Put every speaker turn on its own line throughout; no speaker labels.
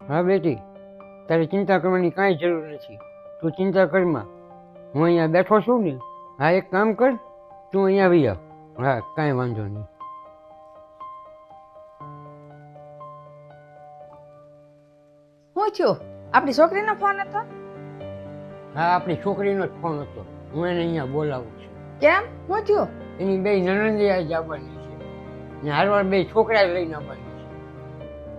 હા બેટી, તારે ચિંતા કરવાની કાંઈ જરૂર નથી. તું ચિંતા કરમાં, હું અહીંયા બેઠો છું ને. હા, એક કામ કર, તું અહીંયા આવી આવ. હા, કાંઈ વાંધો નહીં.
શું થયું? આપણી છોકરીનો ફોન હતો?
હા, આપણી છોકરીનો જ ફોન હતો. હું એને અહીંયા બોલાવું છું.
કેમ? શું થયું?
એની બે નણંદી આજે આવવાની છે ને હારવાર બે છોકરા લઈને આવવાની છે.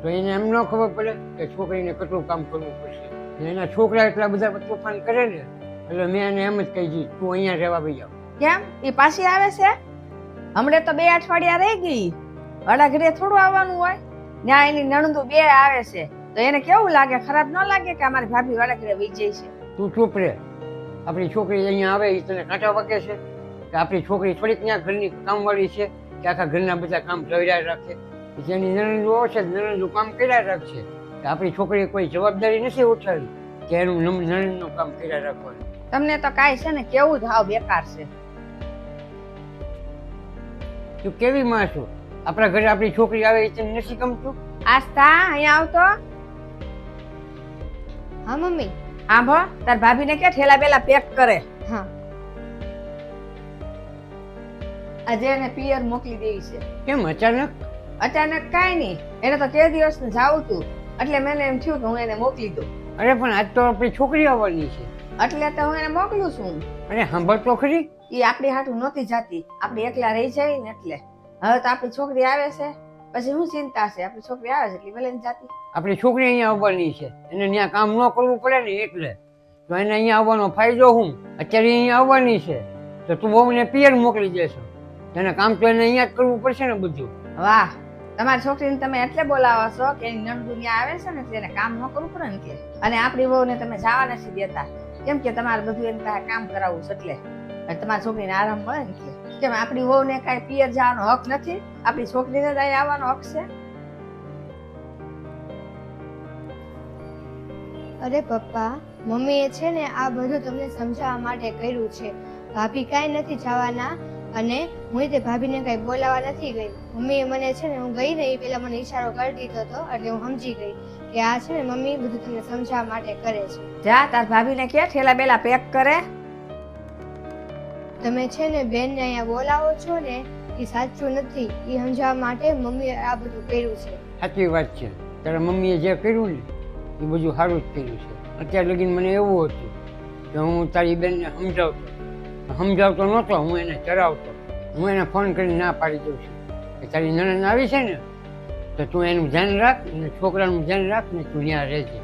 તો એને એમ ન ખબર પડે કે છોકરીને કેટલું કામ કરવું પડશે. ને એના છોકરા એટલા બધા તોફાન કરે ને, એટલે મેં એને એમ જ કહી દીધું, તું અહીંયા રહેવા ભાઈ આવ.
કેમ? એ પાછી આવે છે? હમણાં તો 2 અઠવાડિયા રહી ગઈ. વાડા ઘરે થોડું આવવાનું હોય. ત્યાં એની નણંદો 2 આવે છે તો એને કેવું લાગે? ખરાબ ન લાગે કે અમારી ભાભી વાડા ઘરે વહી જાય છે?
તું ચૂપ રહે. આપણી છોકરી અહીંયા આવે એ તને કાંટા વાગે છે કે આપણી છોકરી થોડીક ત્યાં ઘરની કામવાળી છે કે આખા ઘરના બધા કામ કર્યા રાખે? જેની નણંદો છે નણંદો કામ કર્યા રાખશે કે આપણી છોકરીએ કોઈ જવાબદારી નથી ઉઠાવી કે એનું નણંદનું કામ કર્યા રાખવાનું?
તમને તો કાંઈ છે ને કેવું જ હાવ બેકાર છે.
તું કેવી માં છો? આપણા ઘરે આપણી છોકરી આવે એ તને નથી ગમતું?
આસ્થા, અહીંયા આવતો.
હા મમ્મી.
આંભો, તાર ભાભીને કે ઠેલા બેલા પેક કરે.
હા.
આજે એને પિયર મોકલી દેવી છે.
કેમ અચાનક?
અચાનક કાંઈ નહીં, એને તો તે દિવસ જાવું તું એટલે મને એમ થયું કે હું એને મોકલી દઉં.
અરે પણ આજ તો આપણી છોકરી આવવાની છે.
એટલે તો હું એને મોકલું છું.
અરે સાંભળ તો ખરી.
એ આપણી હાટું નહોતી જાતી, આપણે એકલા રહી જાય ને એટલે. હવે તો આપણી છોકરી આવે છે પછી શું ચિંતા છે? આપણી છોકરી આવે છે એટલે ભલે ને જાતી.
આપણી છોકરી અહીંયા આવવાની છે, એને ત્યાં કામ ન કરવું પડે ને એટલે. તો એને અહીંયા આવવાનો ફાયદો શું? અત્યારે અહીંયા આવવાની છે તો તું બહુને પિયર મોકલી દેશો. એને કામ તો એને અહીંયા જ કરવું પડશે ને બધું.
વાહ, તમારી છોકરીને તમે એટલે બોલાવો છો કે એની નણંદુ ત્યાં આવે છે ને એટલે એને કામ ન કરવું પડે ને કે. અને આપણી વહુને તમે જવા નથી દેતા કેમ કે તમારે બધું એની પાસે કામ કરાવવું છે એટલે. અને તમારી છોકરીને આરામ મળે ને એટલે. કેમ આપણી વહુને કાંઈ પિયર જવાનો હક નથી? આપણી છોકરીને જ અહીં આવવાનો હક છે.
અરે પપ્પા, મમ્મીએ છે ને આ બધું તમને સમજાવવા માટે કર્યું છે. ભાભી કાંઈ નથી જવાના અને હું તે ભાભીને કાંઈ બોલાવવા નથી ગઈ. મમ્મીએ મને છે ને, હું ગઈ ને એ પહેલા મને ઈશારો કરી દીધો હતો એટલે હું સમજી ગઈ કે આ છે ને મમ્મી બધું તમને સમજાવવા માટે કરે છે.
જા તાર ભાભીને કે ઠેલા બેલા પેક કરે.
તમે છે ને બેનને અહીંયા બોલાવો છો ને એ સાચું નથી. એ સમજાવવા માટે મમ્મીએ આ બધું કર્યું છે.
સાચી વાત છે. તારા મમ્મીએ જે કર્યું ને એ બધું સારું જ કર્યું છે. અત્યાર લગીને મને એવું હતું કે હું તારી બેનને સમજાવતો નહોતો, હું એને ચરાવતો. હું એને ફોન કરીને ના પાડી દઉં છું કે તારી નણંદ આવી છે ને તો તું એનું ધ્યાન રાખ અને છોકરાનું ધ્યાન રાખ ને તું ત્યાં રહેજે.